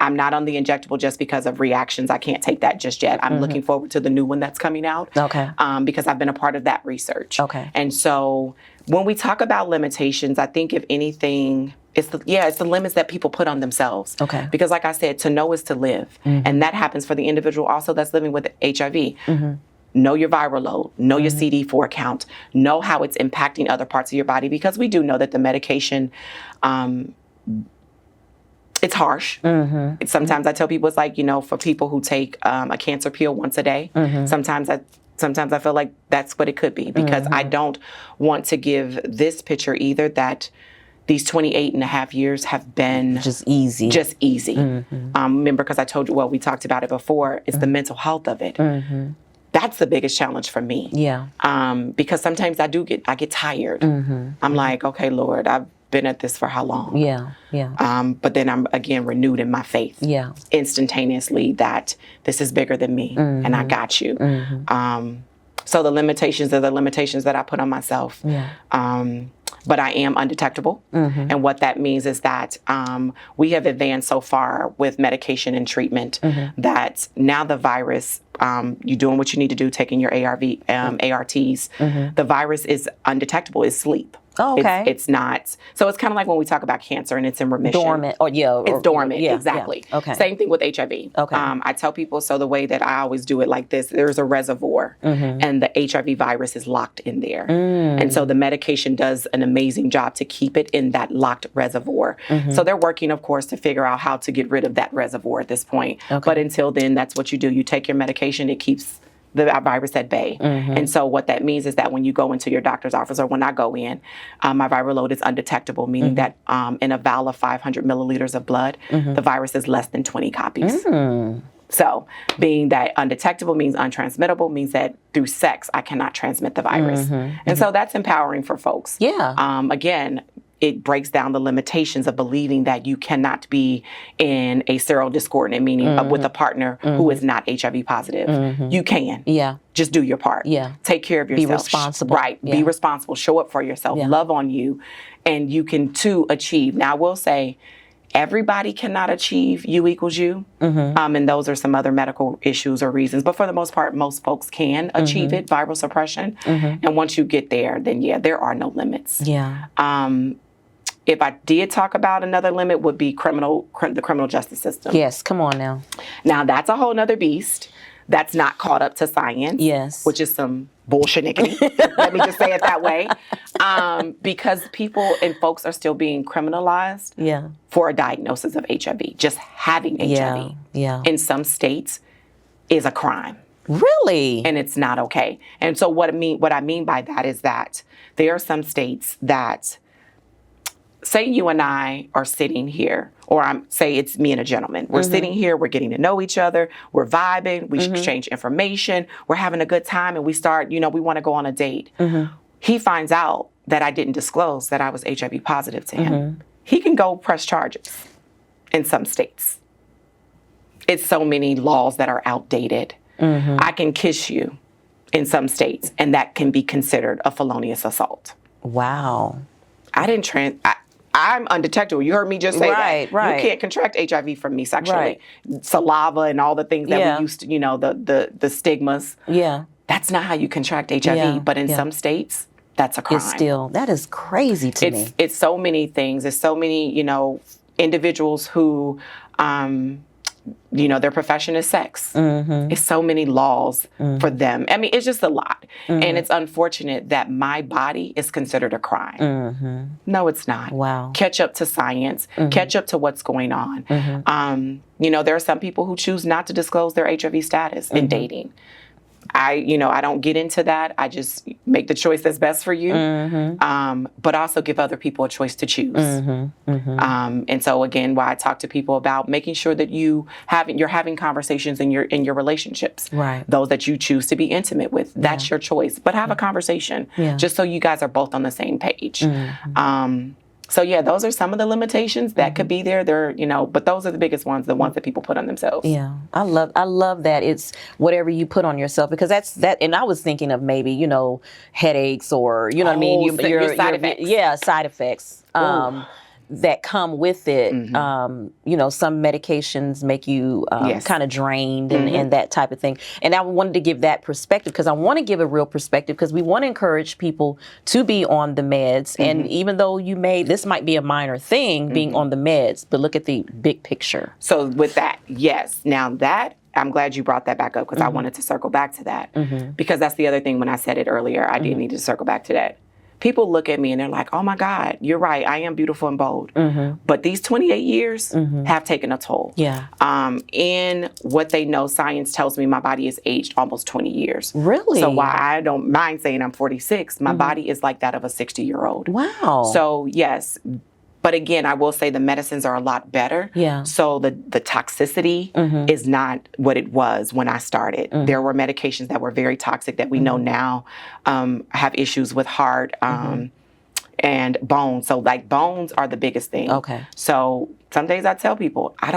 I'm not on the injectable just because of reactions. I can't take that just yet. I'm looking forward to the new one that's coming out. Okay. Because I've been a part of that research. Okay. And so when we talk about limitations, I think if anything, it's the limits that people put on themselves. Okay. Because like I said, to know is to live, and that happens for the individual also that's living with HIV. Know your viral load, know your CD4 count, know how it's impacting other parts of your body, because we do know that the medication, it's harsh. Sometimes I tell people it's like, for people who take a cancer pill once a day, sometimes I feel like that's what it could be, because I don't want to give this picture either that these 28 and a half years have been Just easy. just easy. Remember, because I told you, well, we talked about it before, it's the mental health of it. That's the biggest challenge for me. Yeah. Because sometimes I get tired. I'm like, okay, Lord, I've been at this for how long? Yeah. Yeah. But then I'm again renewed in my faith. Yeah. Instantaneously that this is bigger than me and I got you. So the limitations are the limitations that I put on myself. Yeah. But I am undetectable. And what that means is that we have advanced so far with medication and treatment that now the virus, you're doing what you need to do, taking your ARTs, the virus is undetectable, it's sleep. Oh, okay. It's not. So it's kind of like when we talk about cancer and it's in remission. Dormant. Oh, yeah. It's dormant. Yeah, exactly. yeah. Okay. Same thing with HIV. Okay. I tell people, so the way that I always do it like this, there's a reservoir and the HIV virus is locked in there. And so the medication does an amazing job to keep it in that locked reservoir. So they're working, of course, to figure out how to get rid of that reservoir at this point. Okay. But until then, that's what you do. You take your medication, it keeps the virus at bay. And so what that means is that when you go into your doctor's office or when I go in, my viral load is undetectable, meaning that in a vial of 500 milliliters of blood, the virus is less than 20 copies. So being that undetectable means untransmittable, means that through sex, I cannot transmit the virus. And so that's empowering for folks. Yeah. Again, it breaks down the limitations of believing that you cannot be in a serodiscordant, meaning with a partner who is not HIV positive. You can. Yeah. Just do your part. Yeah. Take care of yourself. Be responsible. Right. Yeah. Be responsible. Show up for yourself. Yeah. Love on you. And you can too achieve. Now I will say, everybody cannot achieve U=U. And those are some other medical issues or reasons. But for the most part, most folks can achieve it, viral suppression. And once you get there, then yeah, there are no limits. Yeah. If I did talk about another limit would be the criminal justice system. Yes. Come on now. Now that's a whole nother beast that's not caught up to science. Yes. Which is some bullshitnickety. Let me just say it that way. Because people and folks are still being criminalized for a diagnosis of HIV. Just having HIV in some states is a crime. Really? And it's not okay. And so what I mean by that is that there are some states that, say you and I are sitting here, or say it's me and a gentleman. We're sitting here, we're getting to know each other, we're vibing, we exchange information, we're having a good time, and we start, we want to go on a date. He finds out that I didn't disclose that I was HIV positive to him. He can go press charges in some states. It's so many laws that are outdated. I can kiss you in some states, and that can be considered a felonious assault. Wow. I'm undetectable. You heard me just say that. Right. You can't contract HIV from me sexually. Saliva and all the things that we used to, the stigmas. Yeah. That's not how you contract HIV. Yeah, But in some states, that's a crime. It's still, that is crazy to me. It's so many things. It's so many, individuals who, their profession is sex. It's so many laws for them. I mean, it's just a lot. And it's unfortunate that my body is considered a crime. No, it's not. Wow. Catch up to science. Catch up to what's going on. There are some people who choose not to disclose their HIV status in dating. I don't get into that. I just make the choice that's best for you, but also give other people a choice to choose. And so again, why I talk to people about making sure that you're having conversations in your relationships. Right. Those that you choose to be intimate with, that's your choice. But have a conversation, just so you guys are both on the same page. So yeah, those are some of the limitations that could be there. But those are the biggest ones, the ones that people put on themselves. Yeah, I love that it's whatever you put on yourself, because that's that. And I was thinking of maybe headaches or what I mean, your side effects. Yeah, side effects. That come with it. Some medications make you kind of drained and that type of thing. And I wanted to give that perspective because I want to give a real perspective, because we want to encourage people to be on the meds. And even though this might be a minor thing, being on the meds, but look at the big picture. So with that, yes. Now that, I'm glad you brought that back up, because I wanted to circle back to that. Because that's the other thing, when I said it earlier, I did need to circle back to that. People look at me and they're like, oh my God, you're right. I am beautiful and bold. But these 28 years have taken a toll. Yeah. In what they know, science tells me my body is aged almost 20 years. Really? So while I don't mind saying I'm 46, my body is like that of a 60-year-old. Wow. So yes, But again, I will say the medicines are a lot better. Yeah. So the toxicity is not what it was when I started. There were medications that were very toxic that we know now have issues with heart and bones. So like bones are the biggest thing. Okay. So some days I tell people, I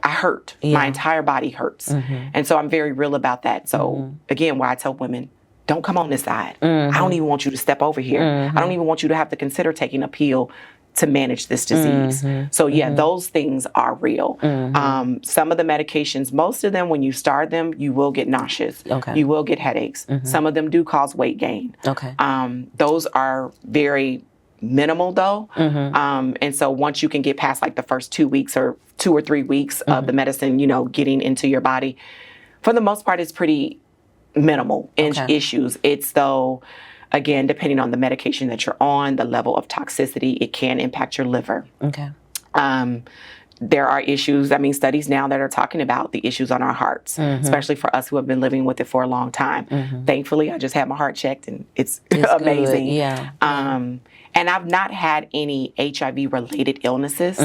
hurt. My entire body hurts. And so I'm very real about that. So again, why I tell women, don't come on this side. I don't even want you to step over here. I don't even want you to have to consider taking a pill to manage this disease. So yeah, those things are real. Some of the medications, most of them, when you start them, you will get nauseous. Okay. You will get headaches. Some of them do cause weight gain. Okay. Those are very minimal though. And so once you can get past like the first 2 weeks or 2 or 3 weeks of the medicine, you know, getting into your body, for the most part, it's pretty minimal issues. It's though, again, depending on the medication that you're on, the level of toxicity, it can impact your liver. Okay. There are issues, I mean, studies now that are talking about the issues on our hearts, especially for us who have been living with it for a long time. Thankfully, I just had my heart checked and it's amazing. Good. Yeah. And I've not had any HIV related illnesses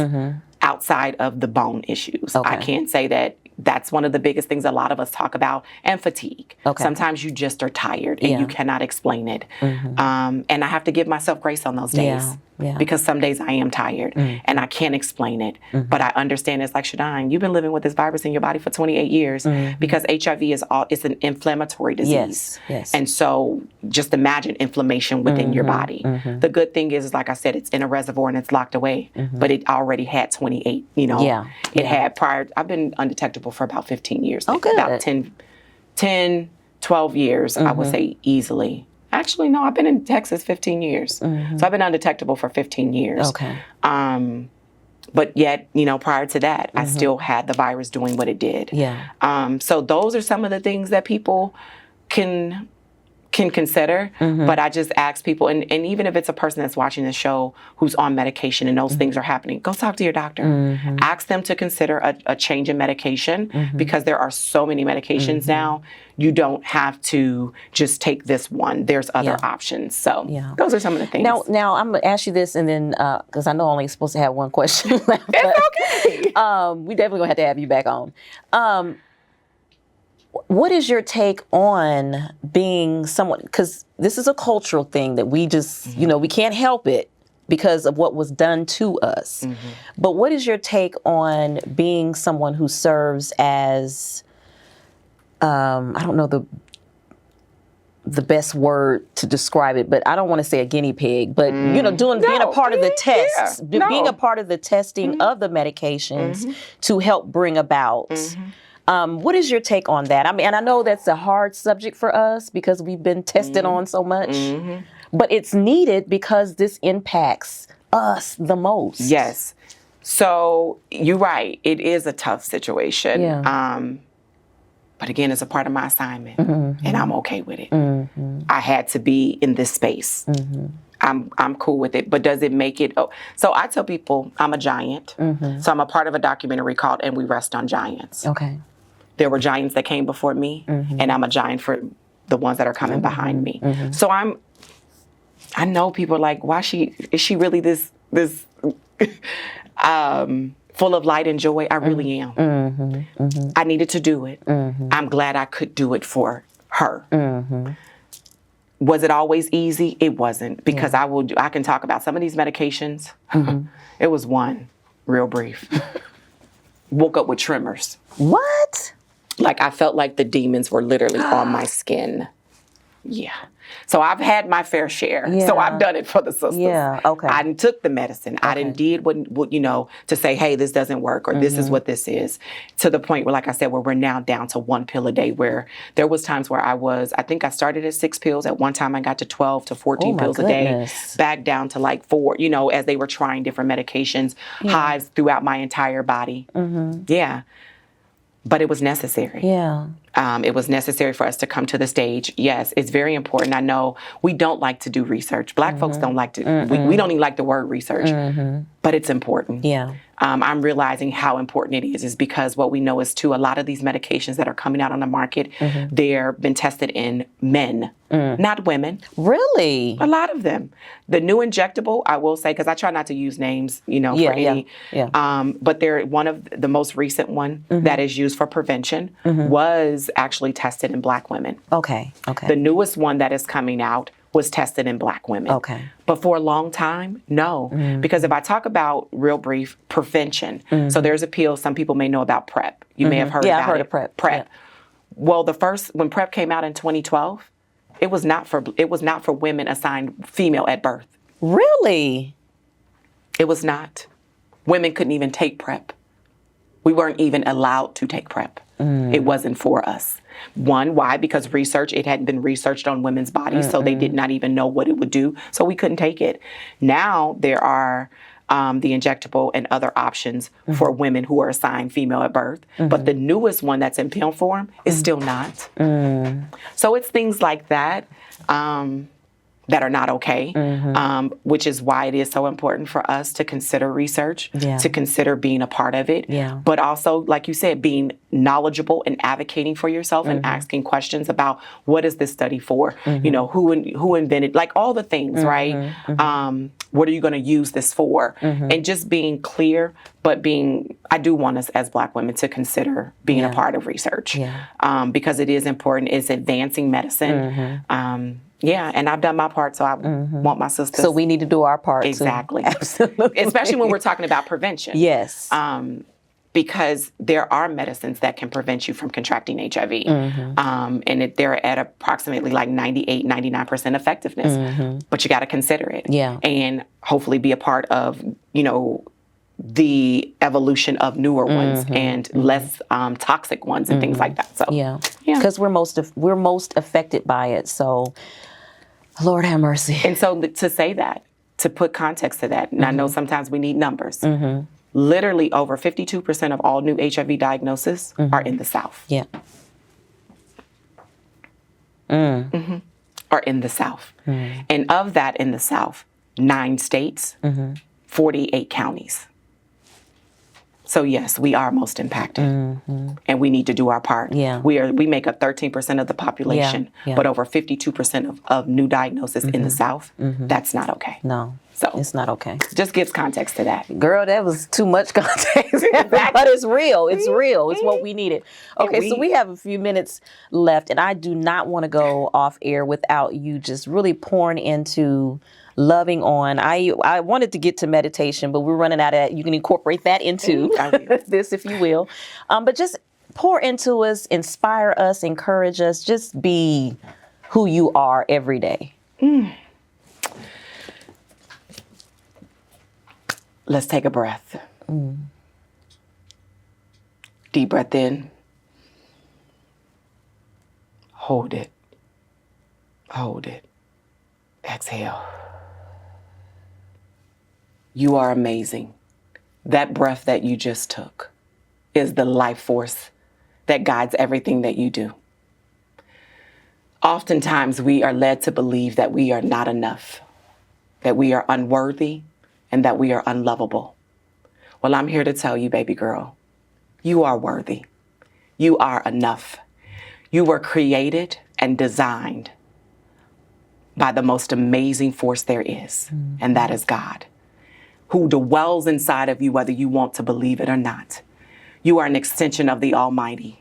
outside of the bone issues. I can say that that's one of the biggest things a lot of us talk about, and fatigue. Sometimes you just are tired and you cannot explain it. And I have to give myself grace on those days because some days I am tired and I can't explain it. But I understand it's like, Shadawn, you've been living with this virus in your body for 28 years because HIV it's an inflammatory disease. Yes. And so just imagine inflammation within your body. The good thing is, like I said, it's in a reservoir and it's locked away, but it already had 28, you know. It had prior, I've been undetectable for about 15 years. Oh, good. About 10, 12 years, I would say easily. Actually, no, I've been in Texas 15 years. So I've been undetectable for 15 years. Okay. But yet, you know, prior to that, I still had the virus doing what it did. Yeah. So those are some of the things that people can consider, but I just ask people, and even if it's a person that's watching the show who's on medication and those things are happening, go talk to your doctor. Ask them to consider a change in medication because there are so many medications now. You don't have to just take this one. There's other options. So those are some of the things. Now I'm gonna ask you this, and then because I know I'm only supposed to have one question left. It's okay. We definitely gonna have to have you back on. What is your take on being someone, because this is a cultural thing that we just, you know, we can't help it because of what was done to us. But what is your take on being someone who serves as, I don't know the best word to describe it, but I don't want to say a guinea pig, but you know, being a part of the tests, being a part of the testing of the medications to help bring about. What is your take on that? I mean, and I know that's a hard subject for us because we've been tested on so much, but it's needed because this impacts us the most. Yes. So you're right. It is a tough situation. But again, it's a part of my assignment and I'm okay with it. I had to be in this space. I'm cool with it, but does it make it? Oh, so I tell people I'm a giant. So I'm a part of a documentary called And We Rest on Giants. Okay. There were giants that came before me, and I'm a giant for the ones that are coming behind me. So I know people are like, why is she really this full of light and joy? I really am. I needed to do it. I'm glad I could do it for her. Was it always easy? It wasn't, because I can talk about some of these medications. It was one, real brief. Woke up with tremors. What? Like I felt like the demons were literally on my skin. Yeah. So I've had my fair share. So I've done it for the sisters. Okay. I didn't took the medicine. I didn't did what you know, to say, hey, this doesn't work, or this is what this is. To the point where, like I said, where we're now down to 1 pill a day, where there was times where I think I started at 6 pills. At one time I got to 12 to 14 pills a day, back down to like 4, you know, as they were trying different medications, hives throughout my entire body. Yeah. But it was necessary. It was necessary for us to come to the stage. Yes, it's very important. I know we don't like to do research. Black folks don't like to, we don't even like the word research, but it's important. I'm realizing how important it is because what we know is too, a lot of these medications that are coming out on the market, they're been tested in men, not women. Really? A lot of them. The new injectable, I will say, because I try not to use names, for any, but they're one of the most recent one that is used for prevention was actually tested in Black women. Okay. The newest one that is coming out was tested in Black women. Okay. But for a long time, no. Because if I talk about, real brief, prevention, so there's a pill, some people may know about PrEP. You may have heard about I've heard it. of PrEP. PrEP. Yeah. Well, when PrEP came out in 2012, it was not for women assigned female at birth. Really? It was not. Women couldn't even take PrEP. We weren't even allowed to take PrEP. It wasn't for us. One, why? Because it hadn't been researched on women's bodies, so they did not even know what it would do, so we couldn't take it. Now there are the injectable and other options for women who are assigned female at birth, but the newest one that's in pill form is still not. So it's things like that. That are not okay, which is why it is so important for us to consider research, to consider being a part of it, but also, like you said, being knowledgeable and advocating for yourself and asking questions about what is this study for, who invented, like all the things, right? What are you going to use this for? And just being clear, but I do want us as Black women to consider being a part of research because it is important. It's advancing medicine. And I've done my part, so I want my sisters. So we need to do our part. Exactly. Too. Absolutely. Especially when we're talking about prevention. Yes. Because there are medicines that can prevent you from contracting HIV. And they're at approximately like 98, 99% effectiveness. But you got to consider it. Yeah. And hopefully be a part of, the evolution of newer ones and less toxic ones and things like that. So because we're most affected by it. So, Lord have mercy. And so to say that, to put context to that, and I know sometimes we need numbers. Literally over 52% of all new HIV diagnoses are in the South. Yeah. Are in the South. And of that in the South, 9 states, 48 counties. So yes, we are most impacted, and we need to do our part. Yeah. We make up 13% of the population, but over 52% of new diagnoses in the South. That's not okay. No, so it's not okay. Just gives context to that. Girl, that was too much context, but it's real. It's real. It's what we needed. Okay, so we have a few minutes left, and I do not want to go off air without you just really pouring into loving on. I wanted to get to meditation, but we're running out of that. You can incorporate that into this, if you will. But just pour into us, inspire us, encourage us. Just be who you are every day. Let's take a breath. Deep breath in. Hold it. Hold it. Exhale. You are amazing. That breath that you just took is the life force that guides everything that you do. Oftentimes, we are led to believe that we are not enough, that we are unworthy, and that we are unlovable. Well, I'm here to tell you, baby girl, you are worthy. You are enough. You were created and designed by the most amazing force there is, and that is God, who dwells inside of you, whether you want to believe it or not. You are an extension of the Almighty.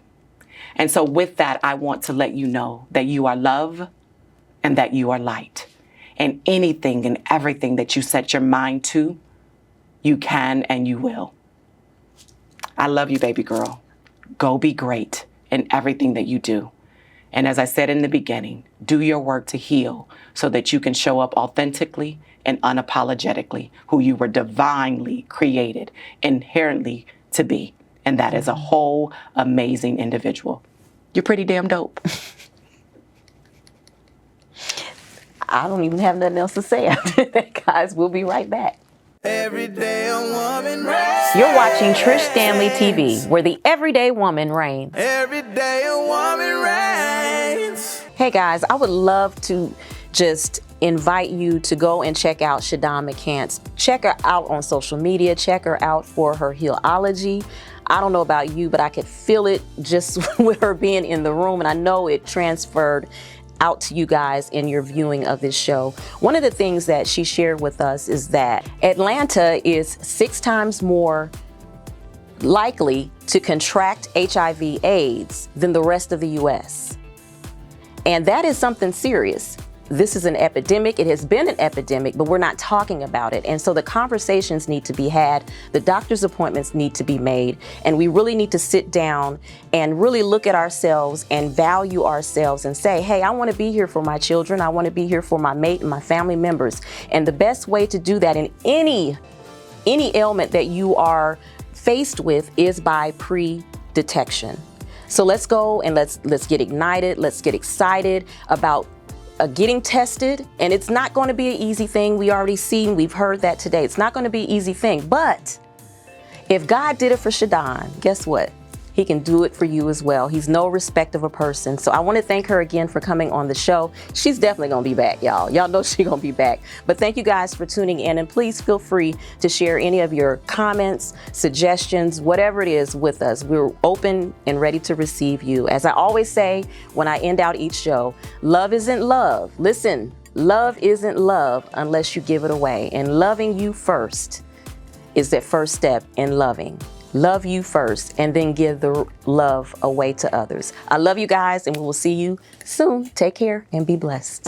And so with that, I want to let you know that you are love and that you are light. And anything and everything that you set your mind to, you can and you will. I love you, baby girl. Go be great in everything that you do. And as I said in the beginning, do your work to heal so that you can show up authentically and unapologetically who you were divinely created inherently to be. And that is a whole amazing individual. You're pretty damn dope. I don't even have nothing else to say after that, guys. We'll be right back. Every day a woman reigns. You're watching Trish Stanley TV, where the everyday woman reigns. Every day a woman reigns. Hey guys, I would love to just invite you to go and check out Shadawn McCants. Check her out on social media. Check her out for her 𝐕𝐢𝐝ology. I don't know about you, but I could feel it just with her being in the room, and I know it transferred out to you guys in your viewing of this show. One of the things that she shared with us is that Atlanta is 6 times more likely to contract HIV/AIDS than the rest of the US. And that is something serious. This is an epidemic. It has been an epidemic, but we're not talking about it. And so the conversations need to be had. The doctor's appointments need to be made. And we really need to sit down and really look at ourselves and value ourselves and say, hey, I want to be here for my children. I want to be here for my mate and my family members. And the best way to do that in any ailment that you are faced with is by pre-detection. So let's go and let's get ignited. Let's get excited about getting tested. And it's not going to be an easy thing. We've heard that today. It's not going to be an easy thing. But if God did it for Shadawn, guess what? He can do it for you as well. He's no respect of a person. So I want to thank her again for coming on the show. She's definitely going to be back, y'all. Y'all know she's going to be back. But thank you guys for tuning in. And please feel free to share any of your comments, suggestions, whatever it is with us. We're open and ready to receive you. As I always say when I end out each show, love isn't love. Listen, love isn't love unless you give it away. And loving you first is that first step in loving. Love you first and then give the love away to others. I love you guys and we will see you soon. Take care and be blessed.